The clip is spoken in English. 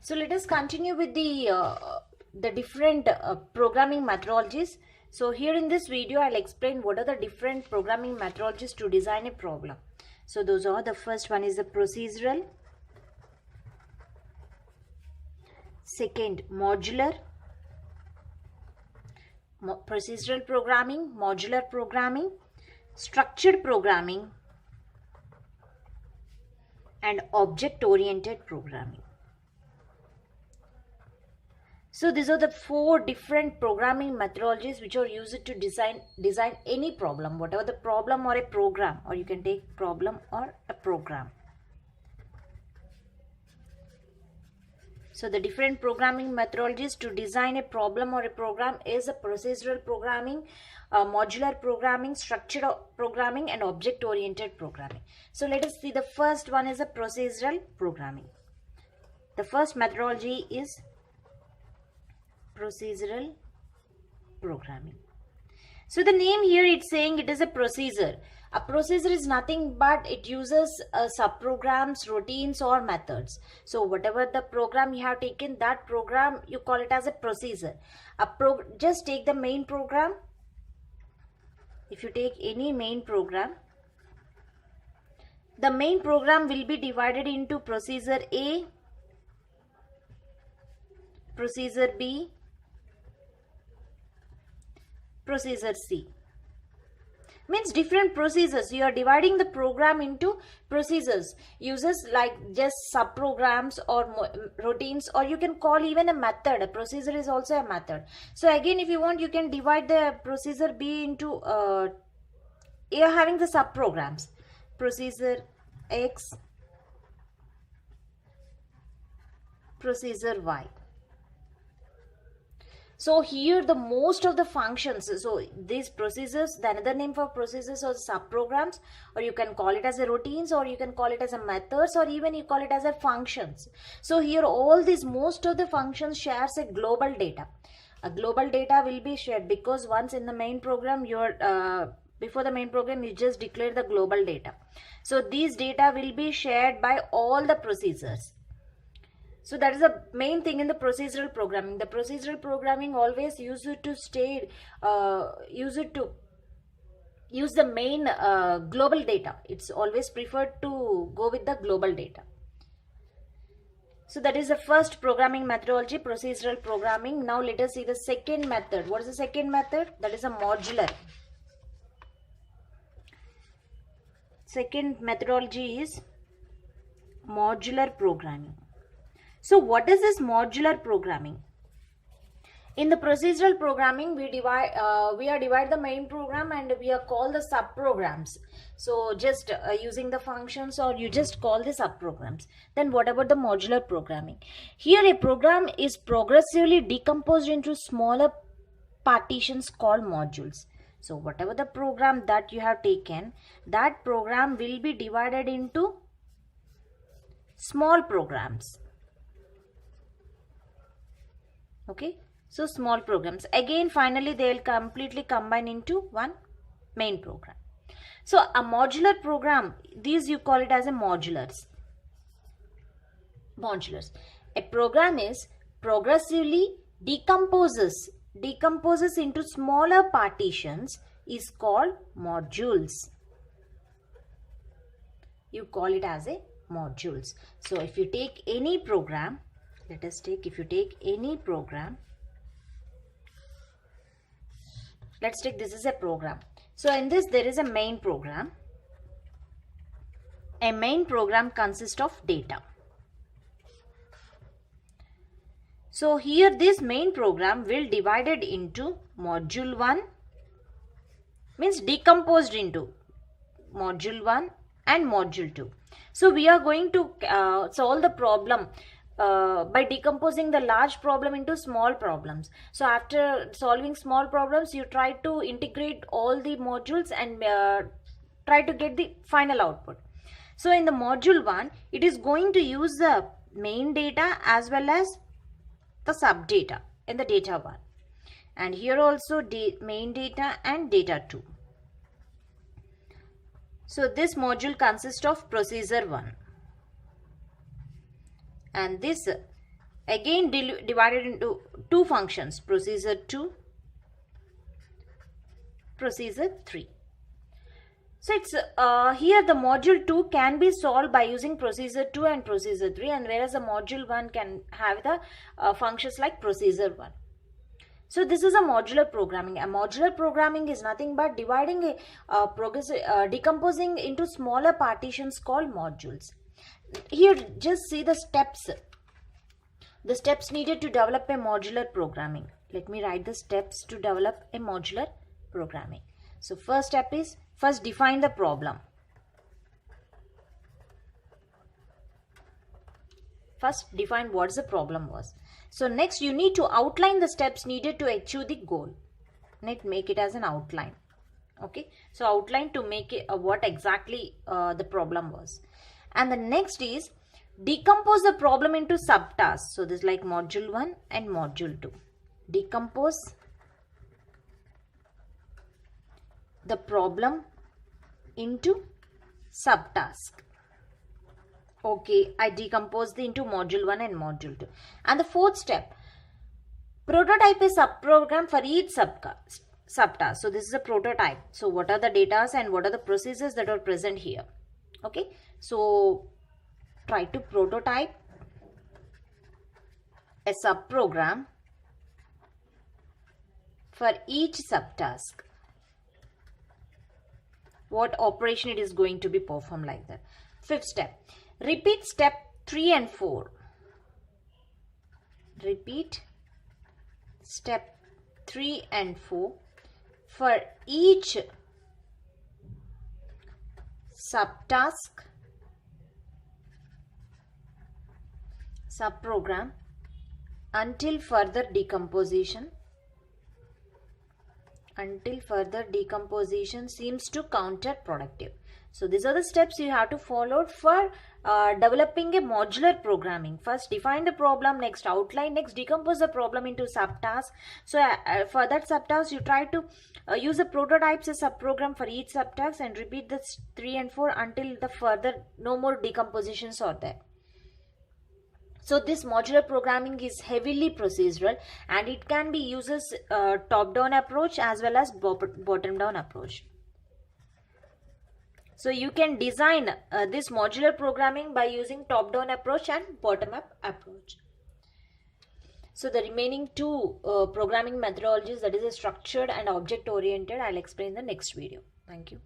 So let us continue with the different programming methodologies. So here in this video, I'll explain what are the different programming methodologies to design a problem. So those are, the first one is the procedural, second modular, procedural programming, modular programming, structured programming, and object-oriented programming. So these are the four different programming methodologies which are used to design any problem, whatever the problem or a program, or you can take problem or a program. So the different programming methodologies to design a problem or a program is a procedural programming, modular programming, structured programming, and object-oriented programming. So let us see, the first one is a procedural programming. The first methodology is procedural programming. So the name here, it's saying it is a procedure. A procedure is nothing but it uses subprograms, routines, or methods. So whatever the program you have taken, that program you call it as a procedure. Just take the main program. If you take any main program, the main program will be divided into procedure A, procedure B, procedure C. Means different procedures. You are dividing the program into procedures. Uses like just subprograms or routines, or you can call even a method. A procedure is also a method. So again, if you want, you can divide the procedure B into you are having the subprograms. Procedure X, procedure Y. So here the most of the functions, so these procedures, the another name for procedures or subprograms, or you can call it as a routines, or you can call it as a methods, or even you call it as a functions. So here all these, most of the functions shares a global data. A global data will be shared because once in the main program, before the main program, you just declare the global data. So these data will be shared by all the procedures. So that is the main thing in the procedural programming. The procedural programming always use it to use the main global data. It's always preferred to go with the global data. So that is the first programming methodology, procedural programming. Now let us see the second method. What is the second method? That is a modular. Second methodology is modular programming. So what is this modular programming? In the procedural programming, we divide the main program and we are called the subprograms. So just using the functions, or you just call the subprograms. Then what about the modular programming? Here a program is progressively decomposed into smaller partitions called modules. So whatever the program that you have taken, that program will be divided into small programs. Okay, so small programs. Again, finally, they will completely combine into one main program. So a modular program, these you call it as a modulars. A program is progressively decomposes into smaller partitions is called modules. You call it as a modules. So if you take any program, let us take, if you take any program, let's take, this is a program. So in this there is a main program. A main program consists of data. So here this main program will divided into module 1, means decomposed into module 1 and module 2. So we are going to solve the problem by decomposing the large problem into small problems. So after solving small problems, you try to integrate all the modules and try to get the final output. So in the module 1, it is going to use the main data as well as the sub data in the data 1, and here also main data and data 2. So this module consists of procedure 1. And this again divided into two functions, procedure 2, procedure 3. So it's here the module 2 can be solved by using procedure 2 and procedure 3, and whereas the module 1 can have the functions like procedure 1. So this is a modular programming. A modular programming is nothing but dividing decomposing into smaller partitions called modules. Here just see the steps. The steps needed to develop a modular programming. Let me write the steps to develop a modular programming. So first step is, first define the problem. First define what the problem was. So next you need to outline the steps needed to achieve the goal. Let's make it as an outline. Okay, so outline to make it what exactly the problem was. And the next is decompose the problem into subtasks. So this is like module 1 and module 2. Decompose the problem into subtask. Okay, I decomposed into module 1 and module 2. And the fourth step, prototype a subprogram for each subtask. So this is a prototype. So what are the data and what are the processes that are present here? Okay, so try to prototype a subprogram for each subtask. What operation it is going to be performed like that. Fifth step, repeat step 3 and 4. Repeat step 3 and 4 for each subtask, subprogram until further decomposition seems to counterproductive. So these are the steps you have to follow for developing a modular programming. First define the problem, next outline, next decompose the problem into subtasks. So for that subtask you try to use the prototypes as subprogram for each subtask and repeat the 3 and 4 until the further no more decompositions are there. So this modular programming is heavily procedural and it can be uses top-down approach as well as bottom-down approach. So you can design this modular programming by using top-down approach and bottom-up approach. So the remaining two programming methodologies, that is a structured and object-oriented, I'll explain in the next video. Thank you.